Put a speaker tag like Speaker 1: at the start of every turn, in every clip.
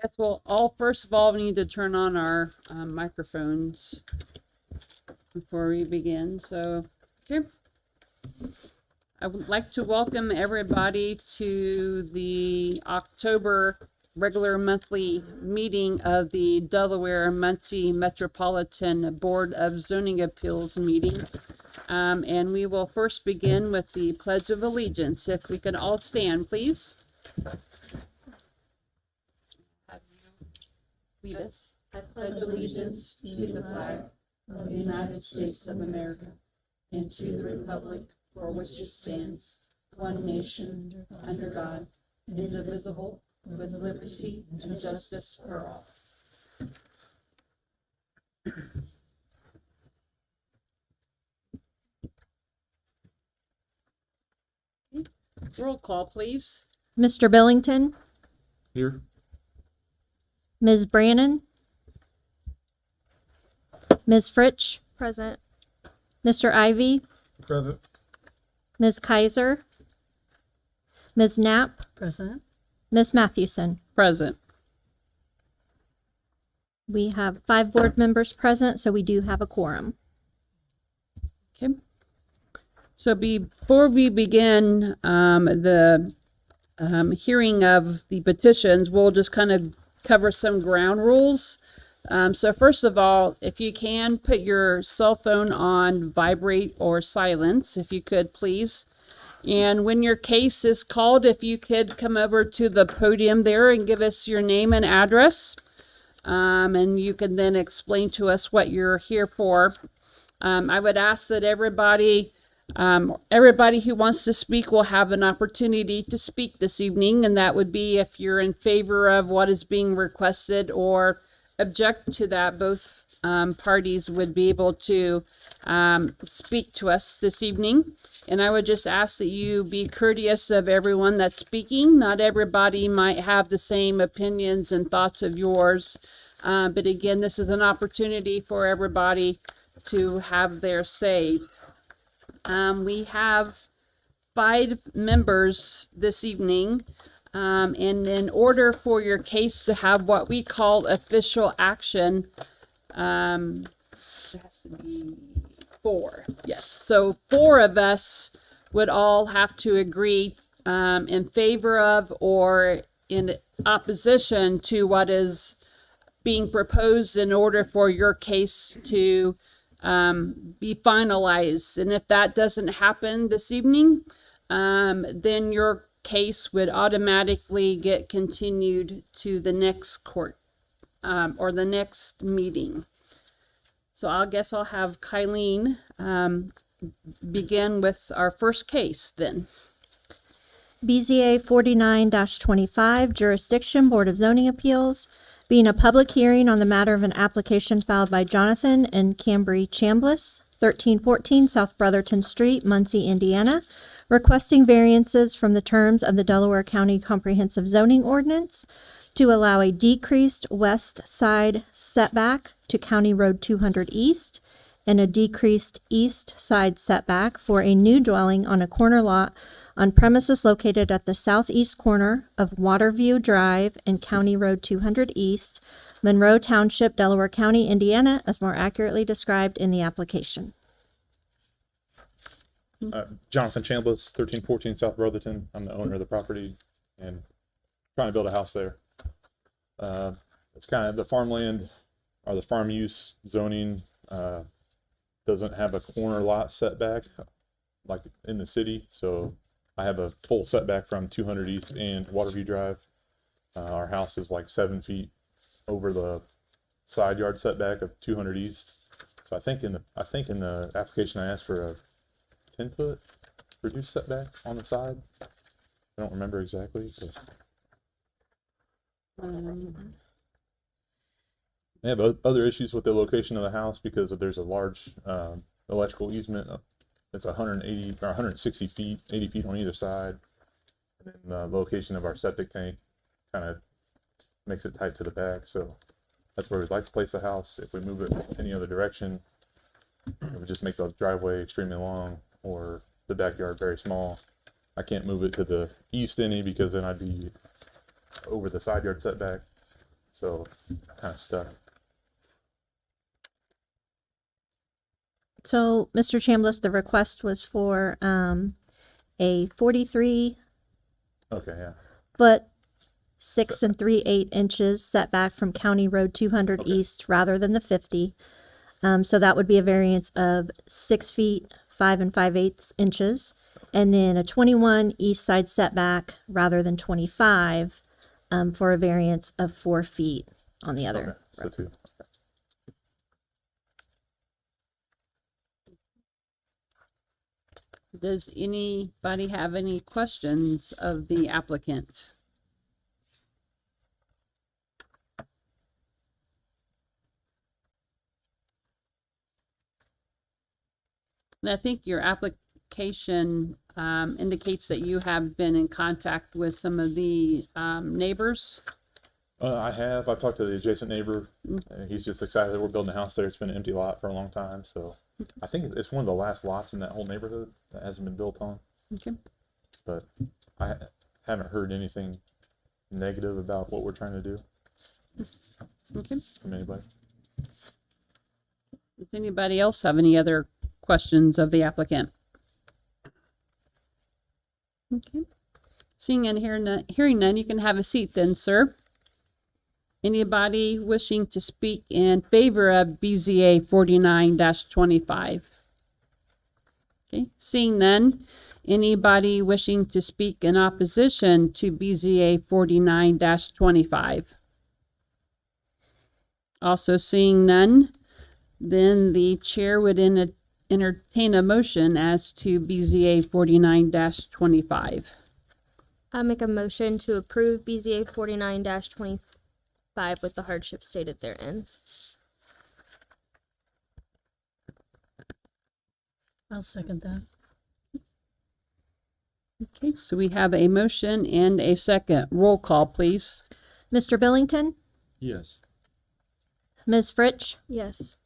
Speaker 1: Guess we'll all, first of all, we need to turn on our microphones before we begin. So, okay. I would like to welcome everybody to the October regular monthly meeting of the Delaware Muncie Metropolitan Board of Zoning Appeals meeting. And we will first begin with the Pledge of Allegiance. If we can all stand, please. Lead us.
Speaker 2: I pledge allegiance to the flag of the United States of America and to the republic for which it stands, one nation, under God, indivisible, with liberty and justice for all.
Speaker 1: Roll call, please.
Speaker 3: Mr. Billington,
Speaker 4: Here.
Speaker 3: Ms. Brannon, Ms. Fritsch,
Speaker 5: Present.
Speaker 3: Mr. Ivy,
Speaker 4: Present.
Speaker 3: Ms. Kaiser, Ms. Knapp,
Speaker 2: Present.
Speaker 3: Ms. Mathewson.
Speaker 1: Present.
Speaker 3: We have 5 board members present, so we do have a quorum.
Speaker 1: Okay. So before we begin the hearing of the petitions, we'll just kind of cover some ground rules. So first of all, if you can, put your cell phone on vibrate or silence, if you could, please. And when your case is called, if you could come over to the podium there and give us your name and address. And you can then explain to us what you're here for. I would ask that everybody who wants to speak will have an opportunity to speak this evening, and that would be if you're in favor of what is being requested or object to that. Both parties would be able to speak to us this evening. And I would just ask that you be courteous of everyone that's speaking. Not everybody might have the same opinions and thoughts of yours. But again, this is an opportunity for everybody to have their say. We have 5 members this evening, and in order for your case to have what we call official action, there has to be 4. Yes, so 4 of us would all have to agree in favor of or in opposition to what is being proposed in order for your case to be finalized. And if that doesn't happen this evening, then your case would automatically get continued to the next court or the next meeting. So I guess I'll have Kylene begin with our first case then.
Speaker 3: BZA 49-25, Jurisdiction Board of Zoning Appeals, being a public hearing on the matter of an application filed by Jonathan and Cambry Chambliss, 1314 South Brotherton Street, Muncie, Indiana, requesting variances from the terms of the Delaware County Comprehensive Zoning Ordinance to allow a decreased west side setback to County Road 200 East and a decreased east side setback for a new dwelling on a corner lot on premises located at the southeast corner of Waterview Drive and County Road 200 East, Monroe Township, Delaware County, Indiana, as more accurately described in the application.
Speaker 4: Jonathan Chambliss, 1314 South Brotherton. I'm the owner of the property and trying to build a house there. It's kind of the farmland or the farm use zoning doesn't have a corner lot setback like in the city, so I have a full setback from 200 East and Waterview Drive. Our house is like 7 feet over the side yard setback of 200 East. So I think in the application I asked for a 10-foot reduced setback on the side. I don't remember exactly. But I have other issues with the location of the house because there's a large electrical easement. It's 180 or 160 feet, 80 feet on either side. And then the location of our septic tank kind of makes it tight to the back. So that's where we'd like to place the house. If we move it any other direction, it would just make the driveway extremely long or the backyard very small. I can't move it to the east any because then I'd be over the side yard setback. So kind of stuck.
Speaker 3: So, Mr. Chambliss, the request was for a 43
Speaker 4: Okay, yeah.
Speaker 3: foot 6 3/8 inches setback from County Road 200
Speaker 4: Okay.
Speaker 3: East rather than the 50. So that would be a variance of 6 feet 5 5/8 inches, and then a 21 east side setback rather than 25 for a variance of 4 feet on the other.
Speaker 4: Okay, so two.
Speaker 1: Does anybody have any questions of the applicant? And I think your application indicates that you have been in contact with some of the neighbors.
Speaker 4: I've talked to the adjacent neighbor. He's just excited that we're building a house there. It's been an empty lot for a long time. So I think it's one of the last lots in that whole neighborhood that hasn't been built on.
Speaker 1: Okay.
Speaker 4: But I haven't heard anything negative about what we're trying to do
Speaker 1: Okay.
Speaker 4: from anybody.
Speaker 1: Does anybody else have any other questions of the applicant? Okay. Seeing and hearing none, you can have a seat then, sir. Anybody wishing to speak in favor of BZA 49-25? Okay, seeing none. Anybody wishing to speak in opposition to BZA 49-25? Also seeing none, then the chair would entertain a motion as to BZA 49-25.
Speaker 5: I make a motion to approve BZA 49-25 with the hardship stated therein.
Speaker 2: I'll second that.
Speaker 1: Okay, so we have a motion and a second. Roll call, please.
Speaker 3: Mr. Billington,
Speaker 4: Yes.
Speaker 3: Ms. Fritsch,
Speaker 5: Yes.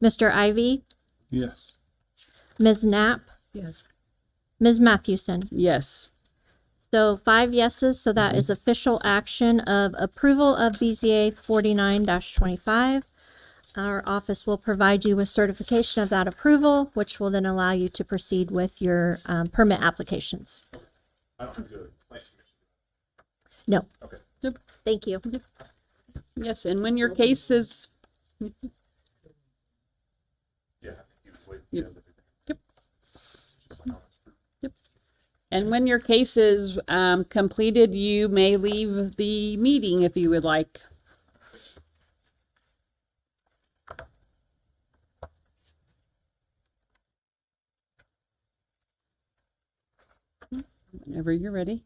Speaker 3: Mr. Ivy,
Speaker 4: Yes.
Speaker 3: Ms. Knapp,
Speaker 2: Yes.
Speaker 3: Ms. Mathewson.
Speaker 1: Yes.
Speaker 3: So 5 yeses, so that is official action of approval of BZA 49-25. Our office will provide you with certification of that approval, which will then allow you to proceed with your permit applications.
Speaker 4: I don't have to go to the Planning Commission.
Speaker 3: No.
Speaker 4: Okay.
Speaker 1: Yep.
Speaker 3: Thank you.
Speaker 1: Yes, and when your case is,
Speaker 4: Yeah, I think he was waiting.
Speaker 1: Yep.
Speaker 4: Yeah,
Speaker 1: Yep.
Speaker 4: just my comments.
Speaker 1: and when your case is completed, you may leave the meeting if you would like. Whenever you're ready.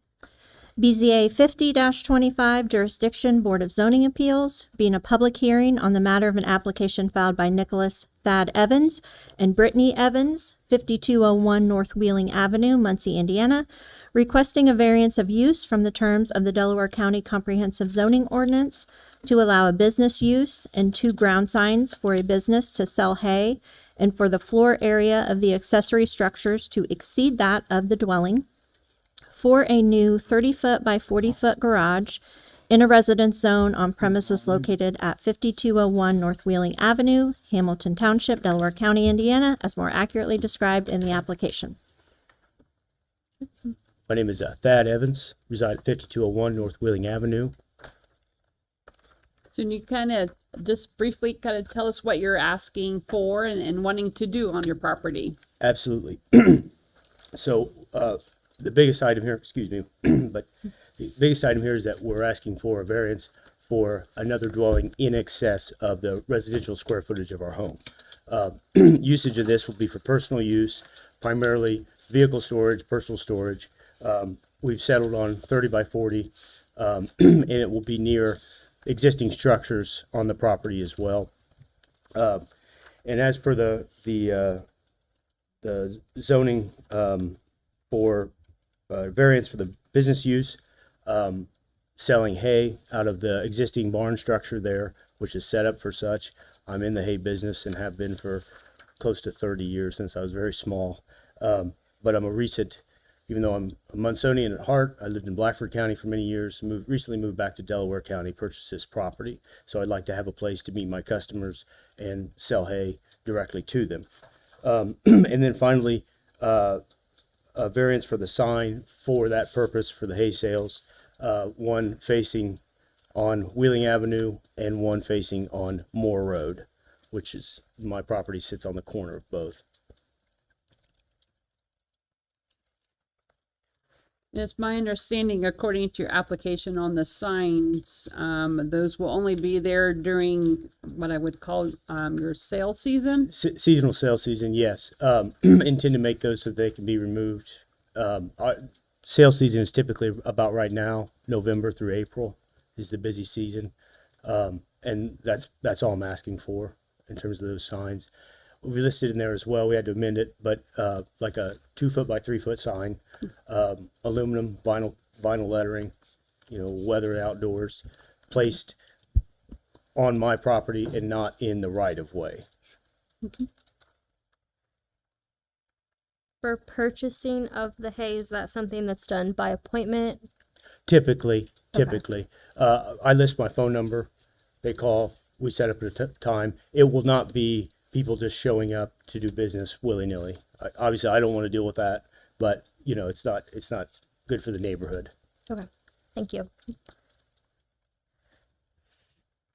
Speaker 3: BZA 50-25 Jurisdiction Board of Zoning Appeals, being a public hearing on the matter of an application filed by Nicholas Thad Evans and Brittany Evans, 5201 North Wheeling Avenue, Muncie, Indiana, requesting a variance of use from the terms of the Delaware County Comprehensive Zoning Ordinance to allow a business use and 2 ground signs for a business to sell hay and for the floor area of the accessory structures to exceed that of the dwelling, for a new 30-foot by 40-foot garage in a residence zone on premises located at 5201 North Wheeling Avenue, Hamilton Township, Delaware County, Indiana, as more accurately described in the application.
Speaker 6: My name is Thad Evans, reside at 5201 North Wheeling Avenue.
Speaker 1: So you kind of just briefly kind of tell us what you're asking for and wanting to do on your property.
Speaker 6: Absolutely. So the biggest item here, excuse me, but the biggest item here is that we're asking for a variance for another dwelling in excess of the residential square footage of our home. Usage of this will be for personal use, primarily vehicle storage, personal storage. We've settled on 30 by 40, and it will be near existing structures on the property as well. And as per the zoning for variance for the business use, selling hay out of the existing barn structure there, which is set up for such. I'm in the hay business and have been for close to 30 years since I was very small. But I'm a recent, even though I'm a Munsonian at heart, I lived in Blackford County for many years, recently moved back to Delaware County, purchased this property. So I'd like to have a place to meet my customers and sell hay directly to them. And then finally, a variance for the sign for that purpose, for the hay sales, one facing on Wheeling Avenue and one facing on Moore Road, which is, my property sits on the corner of both.
Speaker 1: It's my understanding, according to your application on the signs, those will only be there during what I would call your sale season.
Speaker 6: Seasonal sales season, yes. Intend to make those so they can be removed. Our sales season is typically about right now, November through April is the busy season. And that's all I'm asking for in terms of those signs. We listed in there as well, we had to amend it, but like a 2 foot by 3 foot sign, aluminum, vinyl lettering, weather outdoors, placed on my property and not in the right of way.
Speaker 5: For purchasing of the hay, is that something that's done by appointment?
Speaker 6: Typically, I list my phone number, they call, we set up a time. It will not be people just showing up to do business willy-nilly. Obviously, I don't want to deal with that, but it's not good for the neighborhood.
Speaker 5: Okay, thank you.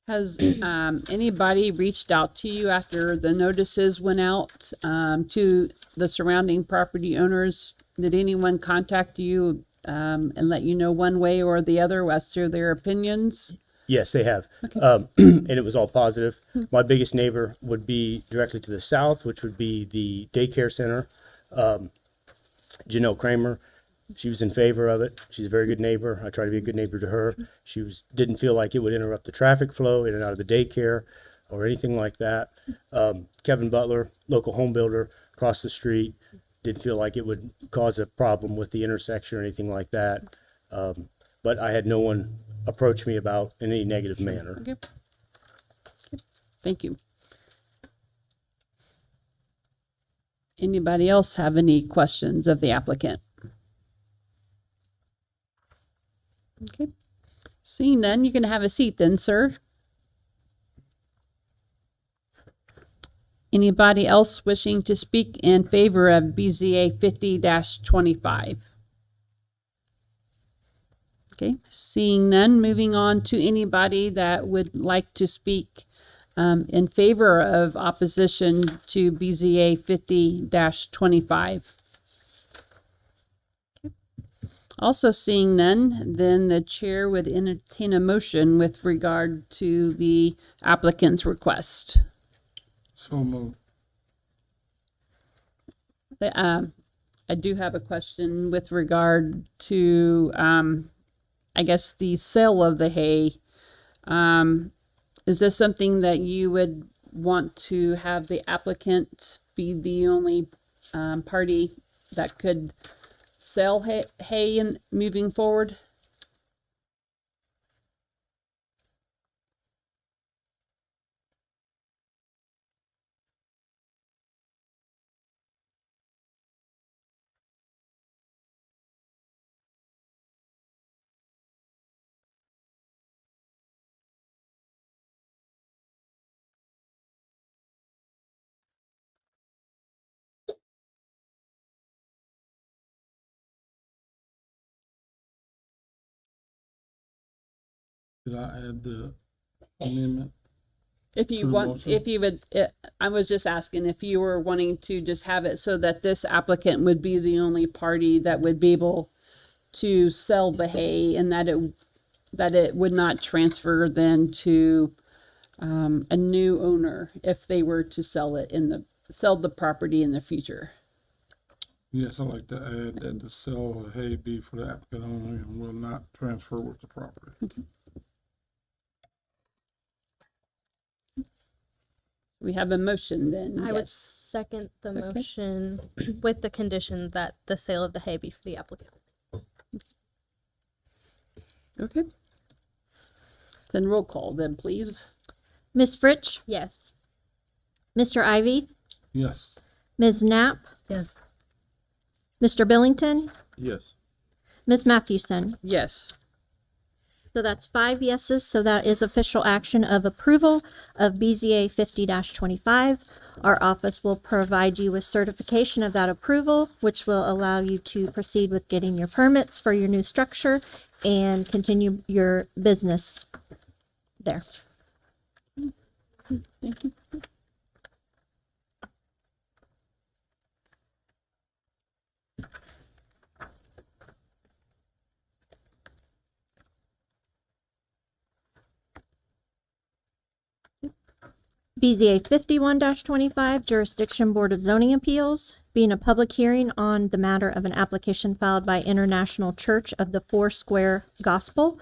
Speaker 1: Has anybody reached out to you after the notices went out to the surrounding property owners? Did anyone contact you and let you know one way or the other as to their opinions?
Speaker 6: Yes, they have.
Speaker 1: Okay.
Speaker 6: And it was all positive. My biggest neighbor would be directly to the south, which would be the daycare center. Janelle Kramer, she was in favor of it. She's a very good neighbor. I try to be a good neighbor to her. She didn't feel like it would interrupt the traffic flow in and out of the daycare or anything like that. Kevin Butler, local home builder across the street, didn't feel like it would cause a problem with the intersection or anything like that. But I had no one approach me about in any negative manner.
Speaker 1: Okay. Thank you. Anybody else have any questions of the applicant? Okay. Seeing none, you can have a seat then, sir. Anybody else wishing to speak in favor of BZA 50-25? Okay, seeing none, moving on to anybody that would like to speak in favor of opposition to BZA 50-25. Okay. Also seeing none, then the chair would entertain a motion with regard to the applicant's request.
Speaker 2: So moved.
Speaker 1: I do have a question with regard to I guess the sale of the hay. Is this something that you would want to have the applicant be the only party that could sell hay in moving forward?
Speaker 2: Did I add the amendment?
Speaker 1: If you
Speaker 2: To the
Speaker 1: want,
Speaker 2: motion?
Speaker 1: if you would, I was just asking if you were wanting to just have it so that this applicant would be the only party that would be able to sell the hay, and that it would not transfer then to a new owner if they were to sell the property in the future.
Speaker 2: Yes, I'd like to add that the sale of hay be for the applicant only and will not transfer with the property.
Speaker 1: We have a motion then.
Speaker 5: I would
Speaker 1: Yes.
Speaker 5: second the
Speaker 1: Okay.
Speaker 5: motion with the condition that the sale of the hay be for the applicant.
Speaker 1: Okay. Then roll call then, please.
Speaker 3: Ms. Fritsch,
Speaker 5: Yes.
Speaker 3: Mr. Ivy,
Speaker 2: Yes.
Speaker 3: Ms. Knapp,
Speaker 5: Yes.
Speaker 3: Mr. Billington,
Speaker 4: Yes.
Speaker 3: Ms. Mathewson.
Speaker 1: Yes.
Speaker 3: So that's 5 yeses, so that is official action of approval of BZA 50-25. Our office will provide you with certification of that approval, which will allow you to proceed with getting your permits for your new structure and continue your business there.
Speaker 1: Thank you.
Speaker 3: BZA 51-25, Jurisdiction Board of Zoning Appeals, being a public hearing on the matter of an application filed by International Church of the Four Square Gospel,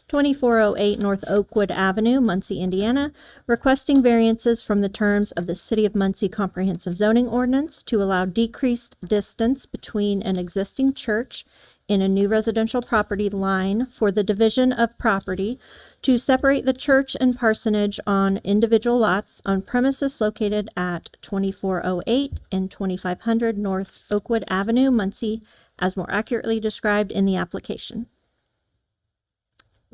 Speaker 3: 2408 North Oakwood Avenue, Muncie, Indiana, requesting variances from the terms of the City of Muncie Comprehensive Zoning Ordinance to allow decreased distance between an existing church in a new residential property line for the division of property to separate the church and parsonage on individual lots on premises located at 2408 and 2500 North Oakwood Avenue, Muncie, as more accurately described in the application.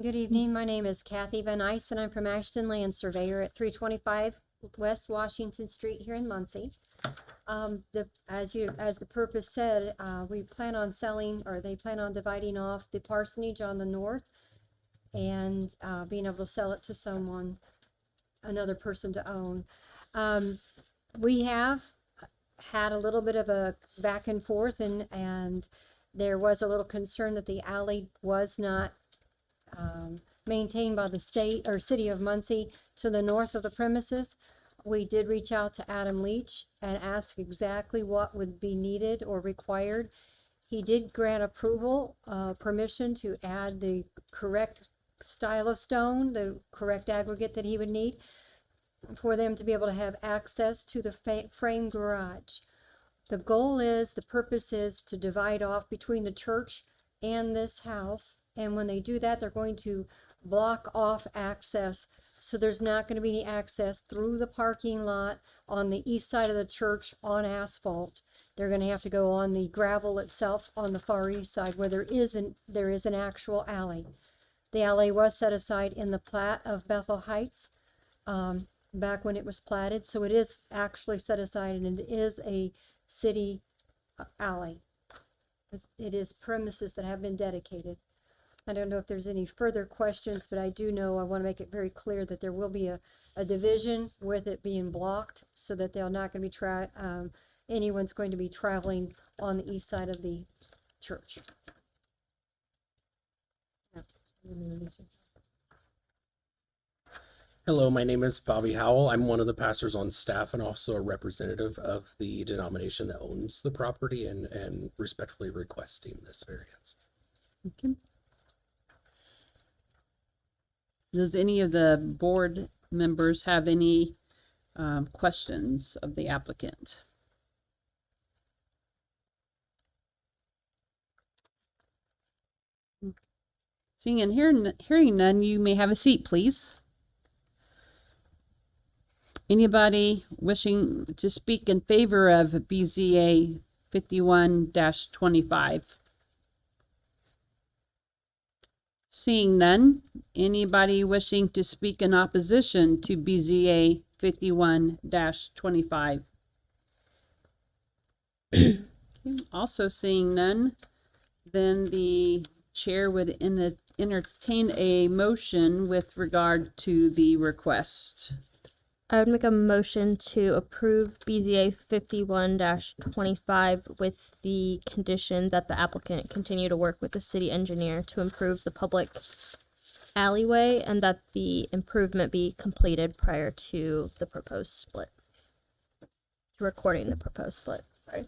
Speaker 7: Good evening. My name is Kathy Van Ice, and I'm from Ashton Land Surveyor at 325 West Washington Street here in Muncie. As the purpose said, we plan on selling, or they plan on dividing off the parsonage on the north and being able to sell it to someone, another person to own. We have had a little bit of a back and forth, and there was a little concern that the alley was not maintained by the state or city of Muncie to the north of the premises. We did reach out to Adam Leach and ask exactly what would be needed or required. He did grant approval, permission to add the correct style of stone, the correct aggregate that he would need for them to be able to have access to the frame garage. The goal is, the purpose is to divide off between the church and this house. And when they do that, they're going to block off access. So there's not going to be any access through the parking lot on the east side of the church on asphalt. They're going to have to go on the gravel itself on the far east side where there is an actual alley. The alley was set aside in the plat of Bethel Heights back when it was platted. So it is actually set aside, and it is a city alley. It is premises that have been dedicated. I don't know if there's any further questions, but I do know I want to make it very clear that there will be a division with it being blocked so that they're not going to be anyone's going to be traveling on the east side of the church.
Speaker 8: Hello, my name is Bobby Howell. I'm one of the pastors on staff and also a representative of the denomination that owns the property and respectfully requesting this variance.
Speaker 1: Okay. Does any of the board members have any questions of the applicant? Seeing and hearing none, you may have a seat, please. Anybody wishing to speak in favor of BZA 51-25? Seeing none, anybody wishing to speak in opposition to BZA 51-25? Also seeing none, then the chair would entertain a motion with regard to the request.
Speaker 5: I would make a motion to approve BZA 51-25 with the condition that the applicant continue to work with the city engineer to improve the public alleyway and that the improvement be completed prior to the proposed split. To recording the proposed split, sorry.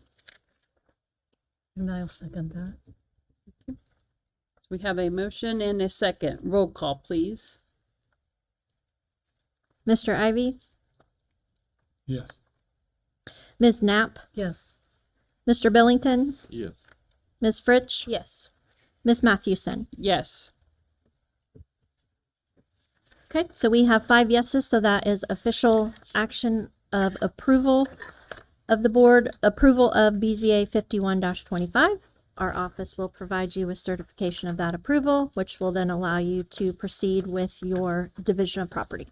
Speaker 2: And I'll second that.
Speaker 1: We have a motion and a second. Roll call, please.
Speaker 3: Mr. Ivy?
Speaker 4: Yes.
Speaker 3: Ms. Knapp?
Speaker 2: Yes.
Speaker 3: Mr. Billington?
Speaker 4: Yes.
Speaker 3: Ms. Fritsch?
Speaker 5: Yes.
Speaker 3: Ms. Mathewson?
Speaker 1: Yes.
Speaker 3: Okay, so we have 5 yeses, so that is official action of approval of the board, approval of BZA 51-25. our office will provide you with certification of that approval, which will then allow you to proceed with your division of property.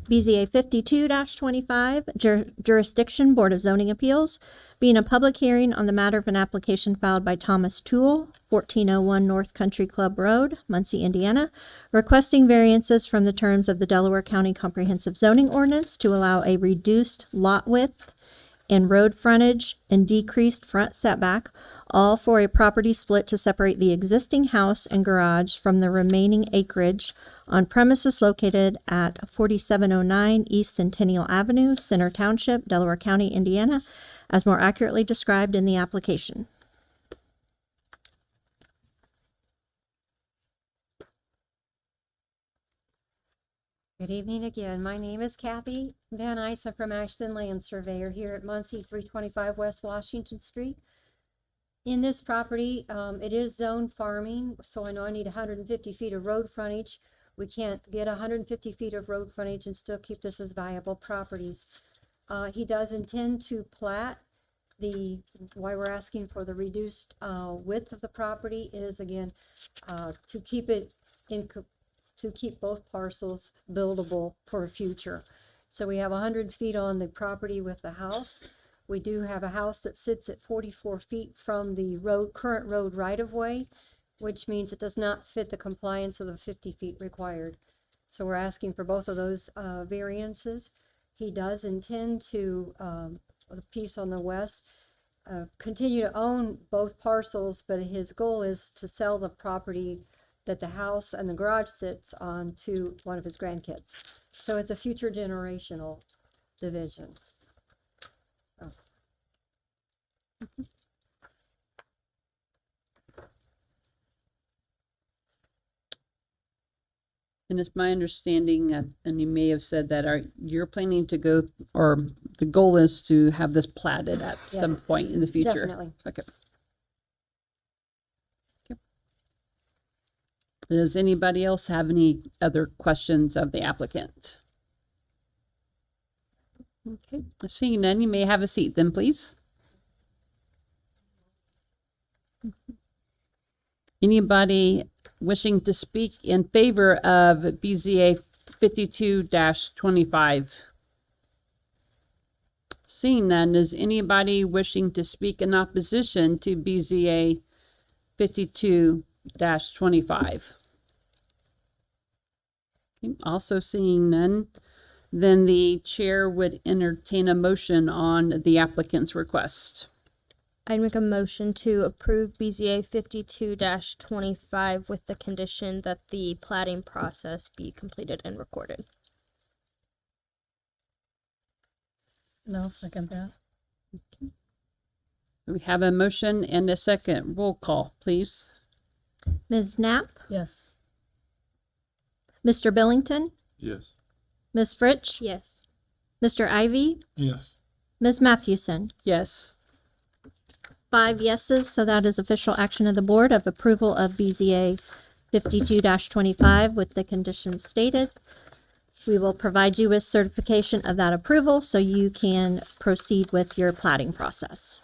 Speaker 3: BZA 52-25, Jurisdiction Board of Zoning Appeals, being a public hearing on the matter of an application filed by Thomas Toole, 1401 North Country Club Road, Muncie, Indiana, requesting variances from the terms of the Delaware County Comprehensive Zoning Ordinance to allow a reduced lot width and road frontage and decreased front setback, all for a property split to separate the existing house and garage from the remaining acreage on premises located at 4709 East Centennial Avenue, Center Township, Delaware County, Indiana, as more accurately described in the application.
Speaker 7: Good evening again. My name is Kathy Van Ice. I'm from Ashton Land Surveyor here at Muncie, 325 West Washington Street. In this property, it is zoned farming, so I know I need 150 feet of road frontage. We can't get 150 feet of road frontage and still keep this as viable properties. He does intend to plat. Why we're asking for the reduced width of the property is, again, to keep it to keep both parcels buildable for future. So we have 100 feet on the property with the house. We do have a house that sits at 44 feet from the current road right-of-way, which means it does not fit the compliance of the 50 feet required. So we're asking for both of those variances. He does intend to, the piece on the west, continue to own both parcels, but his goal is to sell the property that the house and the garage sits on to one of his grandkids. So it's a future generational division. So.
Speaker 1: And it's my understanding, and you may have said that you're planning to go, or the goal is to have this platted at
Speaker 7: Yes.
Speaker 1: some point in the future.
Speaker 7: Definitely.
Speaker 1: Okay. Does anybody else have any other questions of the applicant? Okay, seeing none, you may have a seat then, please. Anybody wishing to speak in favor of BZA 52-25? Seeing none, is anybody wishing to speak in opposition to BZA 52-25? Also seeing none, then the chair would entertain a motion on the applicant's request.
Speaker 5: I'd make a motion to approve BZA 52-25 with the condition that the plating process be completed and recorded.
Speaker 2: And I'll second that.
Speaker 1: We have a motion and a second. Roll call, please.
Speaker 3: Ms. Knapp,
Speaker 2: Yes.
Speaker 3: Mr. Billington,
Speaker 4: Yes.
Speaker 3: Ms. Fritsch,
Speaker 5: Yes.
Speaker 3: Mr. Ivy,
Speaker 4: Yes.
Speaker 3: Ms. Mathewson.
Speaker 1: Yes.
Speaker 3: 5 yeses, so that is official action of the board of approval of BZA 52-25 with the conditions stated. We will provide you with certification of that approval so you can proceed with your plating process.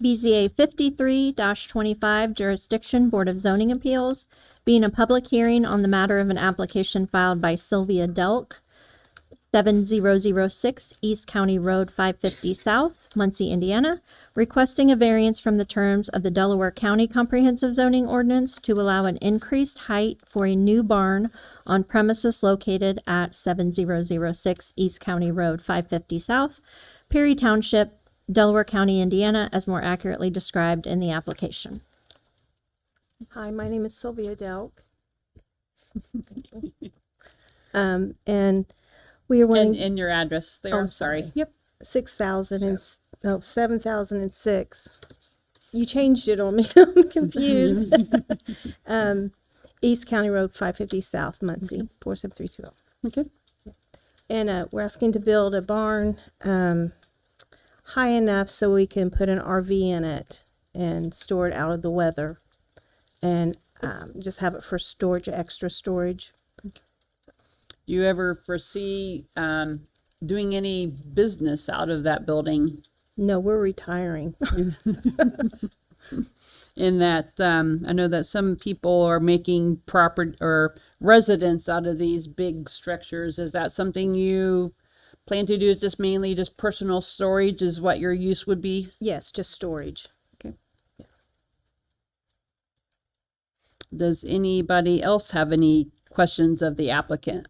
Speaker 3: BZA 53-25 Jurisdiction Board of Zoning Appeals, being a public hearing on the matter of an application filed by Sylvia Delk, 7006 East County Road 550 South, Muncie, Indiana, requesting a variance from the terms of the Delaware County Comprehensive Zoning Ordinance to allow an increased height for a new barn on premises located at 7006 East County Road 550 South, Perry Township, Delaware County, Indiana, as more accurately described in the application.
Speaker 9: Hi, my name is Sylvia Delk. And We are wanting
Speaker 1: And your address there,
Speaker 9: Oh,
Speaker 1: I'm sorry.
Speaker 9: sorry.
Speaker 1: Yep.
Speaker 9: 7,006. You changed it on me, so I'm confused. East County Road 550 South, Muncie, 47320.
Speaker 1: Okay.
Speaker 9: And we're asking to build a barn high enough so we can put an RV in it and store it out of the weather, and just have it for storage, extra storage.
Speaker 1: Do you ever foresee doing any business out of that building?
Speaker 9: No, we're retiring.
Speaker 1: In that, I know that some people are making proper or residence out of these big structures. Is that something you plan to do? Is just mainly just personal storage is what your use would be?
Speaker 9: Yes, just storage.
Speaker 1: Does anybody else have any questions of the applicant?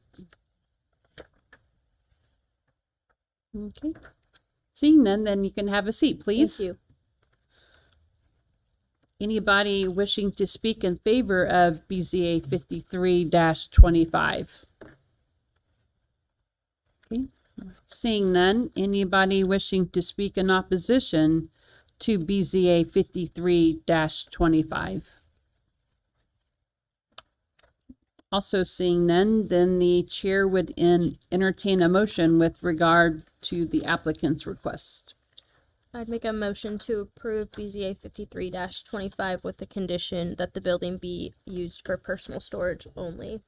Speaker 1: Okay. Seeing none, then you can have a seat, please.
Speaker 5: Thank you.
Speaker 1: Anybody wishing to speak in favor of BZA 53-25? Okay. Seeing none, anybody wishing to speak in opposition to BZA 53-25? Also seeing none, then the chair would entertain a motion with regard to the applicant's request.
Speaker 5: I'd make a motion to approve BZA 53-25 with the condition that the building be used for personal storage only.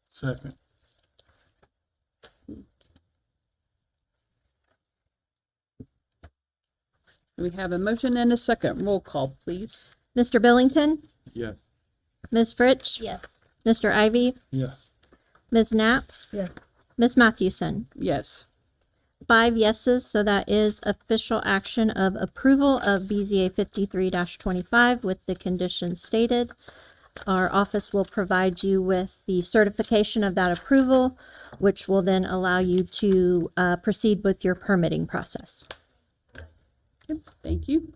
Speaker 2: Second.
Speaker 1: We have a motion and a second. Roll call, please.
Speaker 3: Mr. Billington,
Speaker 4: Yes.
Speaker 3: Ms. Fritsch,
Speaker 5: Yes.
Speaker 3: Mr. Ivy,
Speaker 2: Yes.
Speaker 3: Ms. Knapp,
Speaker 2: Yes.
Speaker 3: Ms. Mathewson.
Speaker 1: Yes.
Speaker 3: 5 yeses, so that is official action of approval of BZA 53-25 with the conditions stated. Our office will provide you with the certification of that approval, which will then allow you to proceed with your permitting process.
Speaker 1: Okay, thank you.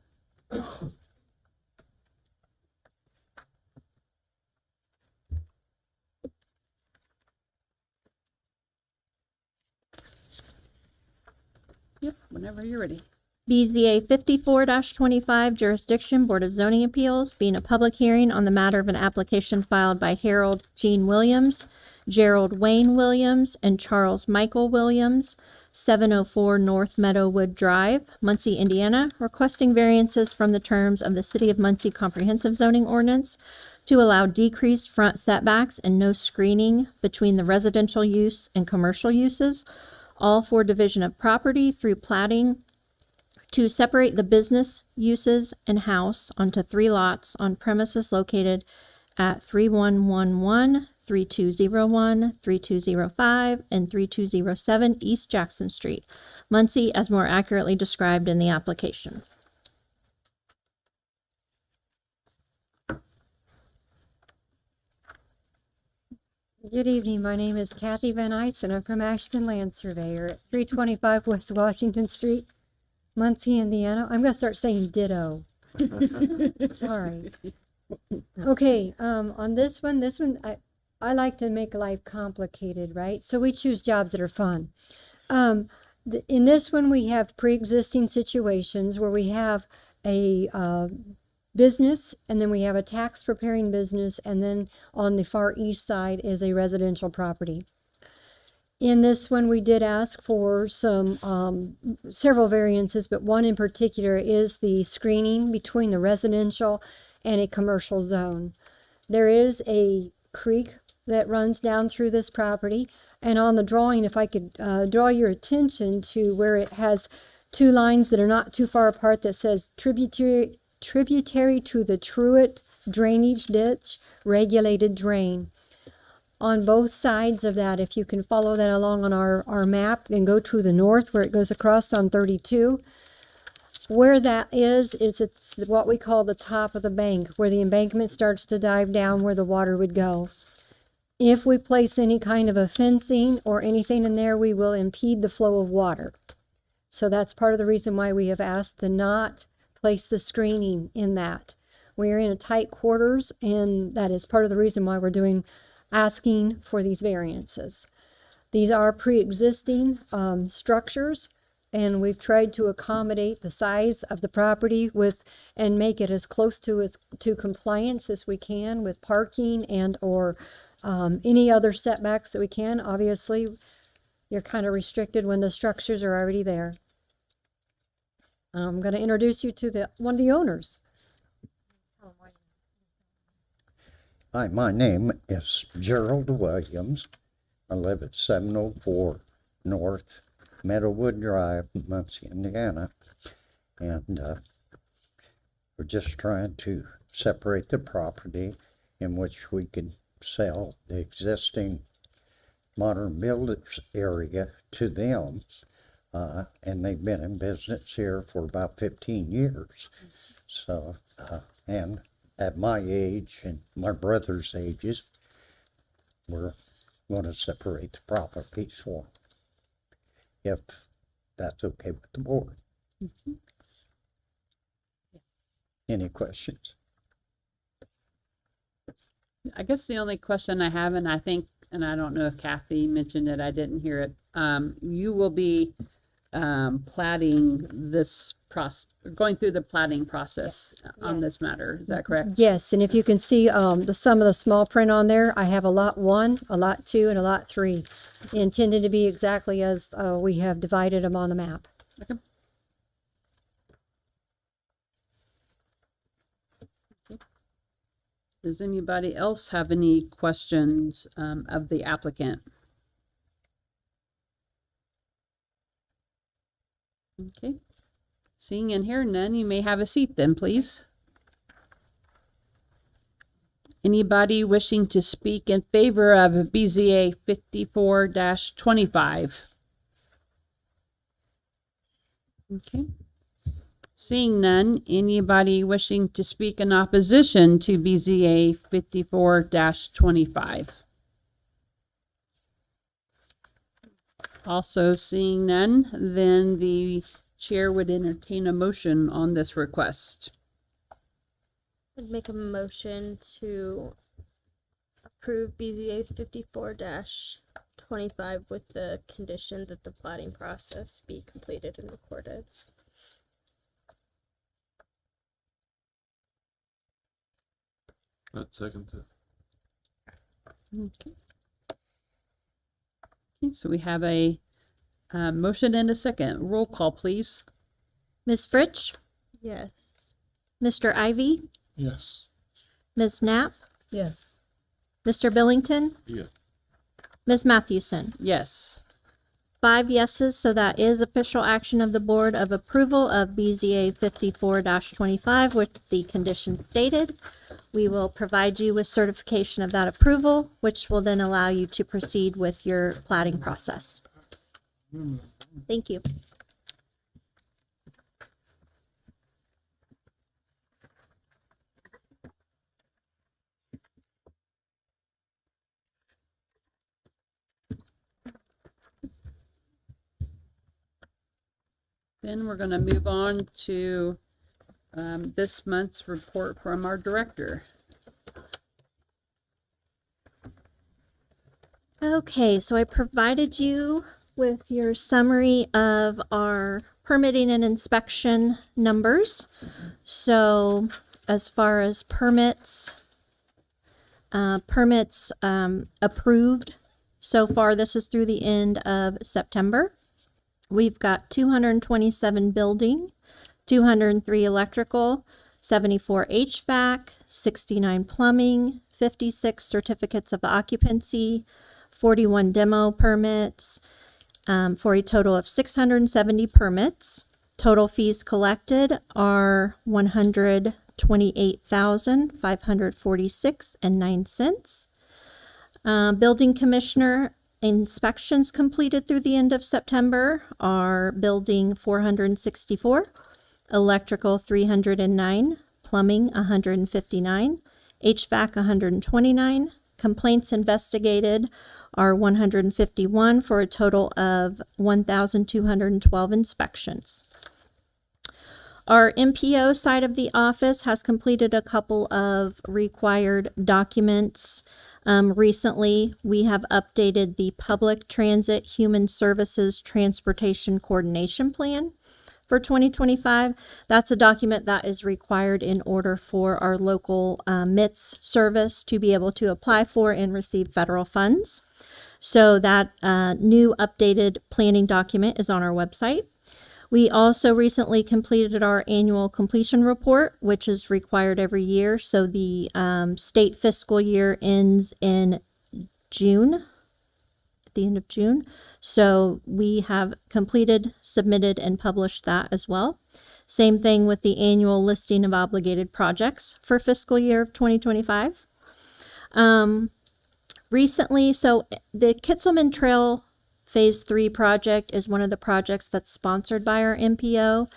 Speaker 1: Yep, whenever you're ready.
Speaker 3: BZA 54-25 Jurisdiction Board of Zoning Appeals, being a public hearing on the matter of an application filed by Harold Gene Williams, Gerald Wayne Williams, and Charles Michael Williams, 704 North Meadowwood Drive, Muncie, Indiana, requesting variances from the terms of the City of Muncie Comprehensive Zoning Ordinance to allow decreased front setbacks and no screening between the residential use and commercial uses, all for division of property through platting, to separate the business uses and house onto 3 lots on premises located at 3111, 3201, 3205, and 3207 East Jackson Street, Muncie, as more accurately described in the application.
Speaker 7: Good evening. My name is Kathy Van Ice, and I'm from Ashton Land Surveyor at 325 West Washington Street, Muncie, Indiana. I'm going to start saying ditto. Sorry. Okay, on this one, I like to make life complicated, right? So we choose jobs that are fun. In this one, we have pre-existing situations where we have a business, and then we have a tax preparing business, and then on the far east side is a residential property. In this one, we did ask for some several variances, but one in particular is the screening between the residential and a commercial zone. There is a creek that runs down through this property, and on the drawing, if I could draw your attention to where it has 2 lines that are not too far apart that says tributary to the Truett drainage ditch, regulated drain. On both sides of that, if you can follow that along on our map and go to the north where it goes across on 32, where that is it's what we call the top of the bank, where the embankment starts to dive down where the water would go. If we place any kind of a fencing or anything in there, we will impede the flow of water. So that's part of the reason why we have asked to not place the screening in that. We are in a tight quarters, and that is part of the reason why we're asking for these variances. These are pre-existing structures, and we've tried to accommodate the size of the property and make it as close to compliance as we can with parking and or any other setbacks that we can. Obviously, you're kind of restricted when the structures are already there. I'm going to introduce you to one of the owners.
Speaker 10: Hi, my name is Gerald Williams. I live at 704 North Meadowwood Drive, Muncie, Indiana. And we're just trying to separate the property in which we could sell the existing modern builders area to them. And they've been in business here for about 15 years. So, and at my age and my brother's ages, we're going to separate the properties for them, if that's okay with the board. Any questions?
Speaker 1: I guess the only question I have, and I think, and I don't know if Kathy mentioned it, I didn't hear it. You will be platting this going through the platting process on this matter. Is that correct?
Speaker 7: Yes, and if you can see some of the small print on there, I have a lot 1, a lot 2, and a lot 3, intended to be exactly as we have divided them on the map.
Speaker 1: Okay. Does anybody else have any questions of the applicant? Okay. Seeing and hearing none, you may have a seat then, please. Anybody wishing to speak in favor of BZA 54-25? Okay. Seeing none, anybody wishing to speak in opposition to BZA 54-25? Also seeing none, then the chair would entertain a motion on this request.
Speaker 5: I'd make a motion to approve BZA 54-25 with the condition that the plating process be completed and recorded.
Speaker 4: I'd second that.
Speaker 1: Okay. Okay, so we have a motion and a second. Roll call, please.
Speaker 3: Ms. Fritsch,
Speaker 5: Yes.
Speaker 3: Mr. Ivy,
Speaker 8: Yes.
Speaker 3: Ms. Knapp,
Speaker 9: Yes.
Speaker 3: Mr. Billington,
Speaker 4: Yeah.
Speaker 3: Ms. Mathewson.
Speaker 1: Yes.
Speaker 3: 5 yeses, so that is official action of the board of approval of BZA 54-25 with the conditions stated. We will provide you with certification of that approval, which will then allow you to proceed with your plating process. Thank you.
Speaker 1: Then we're going to move on to this month's report from our director.
Speaker 3: Okay, so I provided you with your summary of our permitting and inspection numbers. So as far as permits approved so far, this is through the end of September. We've got 227 building, 203 electrical, 74 HVAC, 69 plumbing, 56 certificates of occupancy, 41 demo permits, for a total of 670 permits. Total fees collected are $128,546.09. Building commissioner inspections completed through the end of September are building 464, electrical 309, plumbing 159, HVAC 129. Complaints investigated are 151 for a total of 1,212 inspections. Our MPO side of the office has completed a couple of required documents Recently, we have updated the Public Transit Human Services Transportation Coordination Plan for 2025. That's a document that is required in order for our local MITS service to be able to apply for and receive federal funds. So that new updated planning document is on our website. We also recently completed our annual completion report, which is required every year. So the state fiscal year ends in June, at the end of June. So we have completed, submitted, and published that as well. Same thing with the annual listing of obligated projects for fiscal year of 2025. Recently, so the Kitzelman Trail Phase 3 project is one of the projects that's sponsored by our MPO.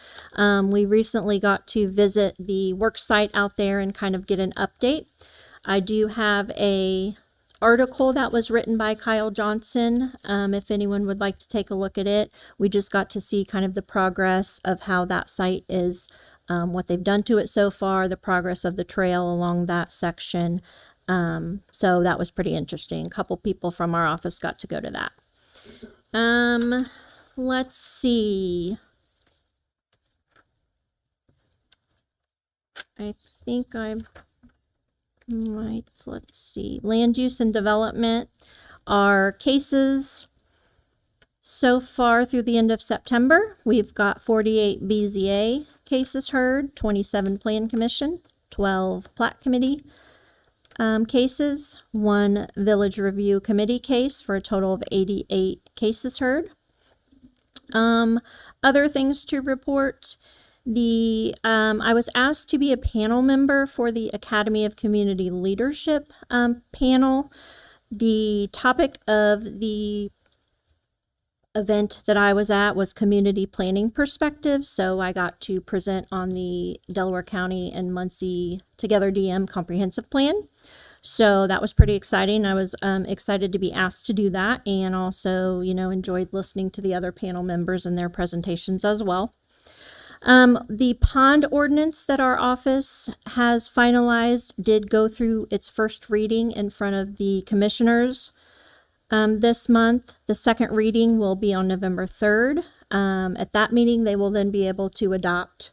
Speaker 3: We recently got to visit the work site out there and kind of get an update. I do have a article that was written by Kyle Johnson. If anyone would like to take a look at it, we just got to see kind of the progress of how that site is, what they've done to it so far, the progress of the trail along that section. So that was pretty interesting. A couple people from our office got to go to that. Let's see. I think I might, let's see. Land use and development. Our cases so far through the end of September, we've got 48 BZA cases heard, 27 Plan Commission, 12 Plat Committee cases, 1 Village Review Committee case for a total of 88 cases heard. Other things to report. I was asked to be a panel member for the Academy of Community Leadership panel. The topic of the event that I was at was community planning perspective. So I got to present on the Delaware County and Muncie Together DM comprehensive plan. So that was pretty exciting. I was excited to be asked to do that, and also, enjoyed listening to the other panel members and their presentations as well. The pond ordinance that our office has finalized did go through its first reading in front of the commissioners this month. The second reading will be on November 3rd. At that meeting, they will then be able to adopt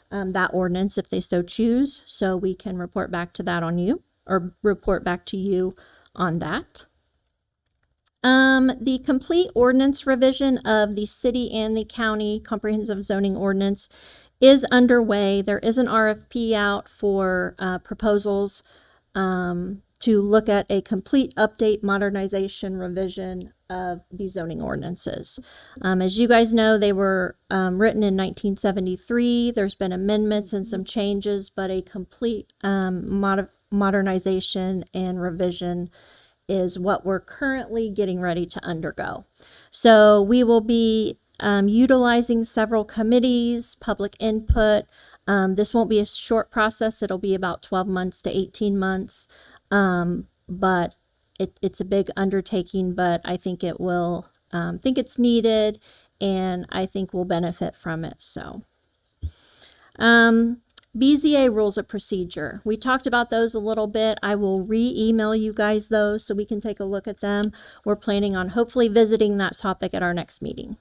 Speaker 3: that ordinance if they so choose. So we can report back to that on you, or report back to you on that. The complete ordinance revision of the city and the county comprehensive zoning ordinance is underway. There is an RFP out for proposals to look at a complete update, modernization, revision of the zoning ordinances. As you guys know, they were written in 1973. There's been amendments and some changes, but a complete modernization and revision is what we're currently getting ready to undergo. So we will be utilizing several committees, public input. This won't be a short process. It'll be about 12 months to 18 months. But it's a big undertaking, but I think it will, think it's needed, and I think we'll benefit from it. So, BZA rules of procedure. We talked about those a little bit. I will re-email you guys those so we can take a look at them. We're planning on hopefully visiting that topic at our next meeting.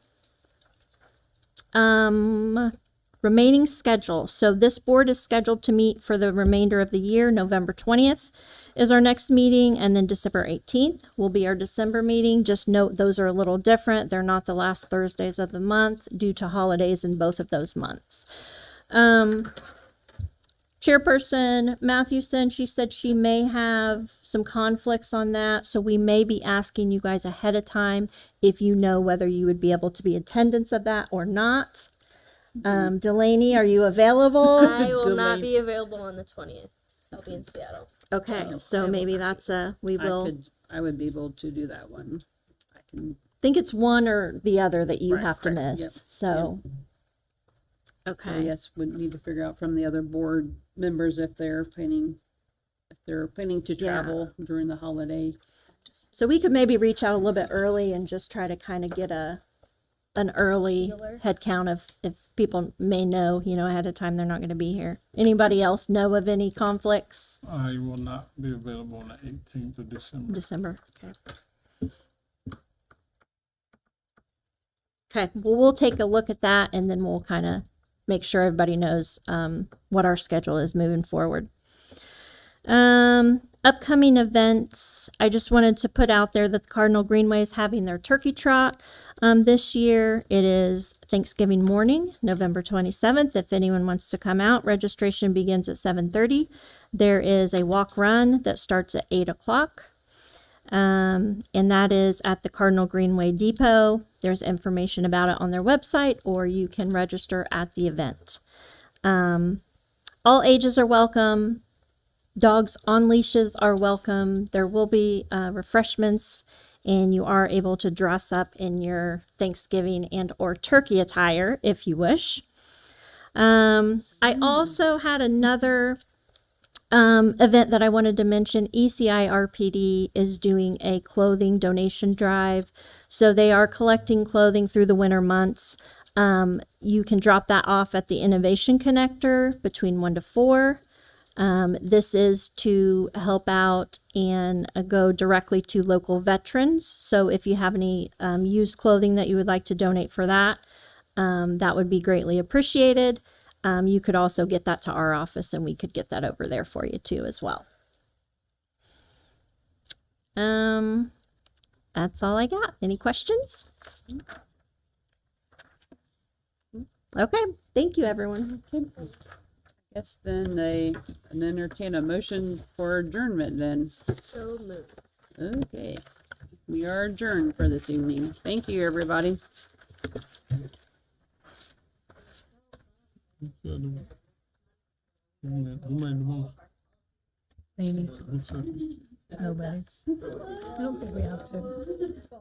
Speaker 3: Remaining schedule. So this board is scheduled to meet for the remainder of the year. November 20th is our next meeting, and then December 18th will be our December meeting. Just note those are a little different. They're not the last Thursdays of the month due to holidays in both of those months. Chairperson Mathewson, she said she may have some conflicts on that, so we may be asking you guys ahead of time if you know whether you would be able to be attendance of that or not. Delaney, are you available?
Speaker 5: I will not be available on the 20th. I'll be in Seattle.
Speaker 3: Okay, so maybe that's
Speaker 1: I would be able to do that one. I can.
Speaker 3: think it's one or the other that you
Speaker 1: Right,
Speaker 3: have to
Speaker 1: correct,
Speaker 3: miss.
Speaker 1: yep,
Speaker 3: So,
Speaker 1: I
Speaker 3: okay.
Speaker 1: guess we need to figure out from the other board members if they're planning to
Speaker 3: Yeah.
Speaker 1: travel during the holiday.
Speaker 3: So we could maybe reach out a little bit early and just try to kind of get a an early head count if people may know, ahead of time they're not going to be here. Anybody else know of any conflicts?
Speaker 2: I will not be available on the 18th of December.
Speaker 3: December. Okay. Okay. Well, we'll take a look at that and then we'll kind of make sure everybody knows what our schedule is moving forward. Upcoming events. I just wanted to put out there that the Cardinal Greenway is having their turkey trot this year. It is Thanksgiving morning, November 27th. If anyone wants to come out, registration begins at 7:30. There is a walk run that starts at 8 o'clock. And that is at the Cardinal Greenway Depot. There's information about it on their website, or you can register at the event. All ages are welcome. Dogs on leashes are welcome. There will be refreshments, and you are able to dress up in your Thanksgiving and or turkey attire if you wish. I also had another event that I wanted to mention. ECI RPD is doing a clothing donation drive. So they are collecting clothing through the winter months. You can drop that off at the Innovation Connector between 1 to 4. This is to help out and go directly to local veterans. So if you have any used clothing that you would like to donate for that, that would be greatly appreciated. You could also get that to our office and we could get that over there for you too as well. That's all I got. Any questions? Okay. Thank you, everyone.
Speaker 1: Guess then an entertain a motion for adjournment then.
Speaker 5: So moved.
Speaker 1: Okay. We are adjourned for this evening. Thank you, everybody.
Speaker 2: Who made the motion?
Speaker 11: Amy,
Speaker 2: Who seconded?
Speaker 11: nobody. I don't think we have to.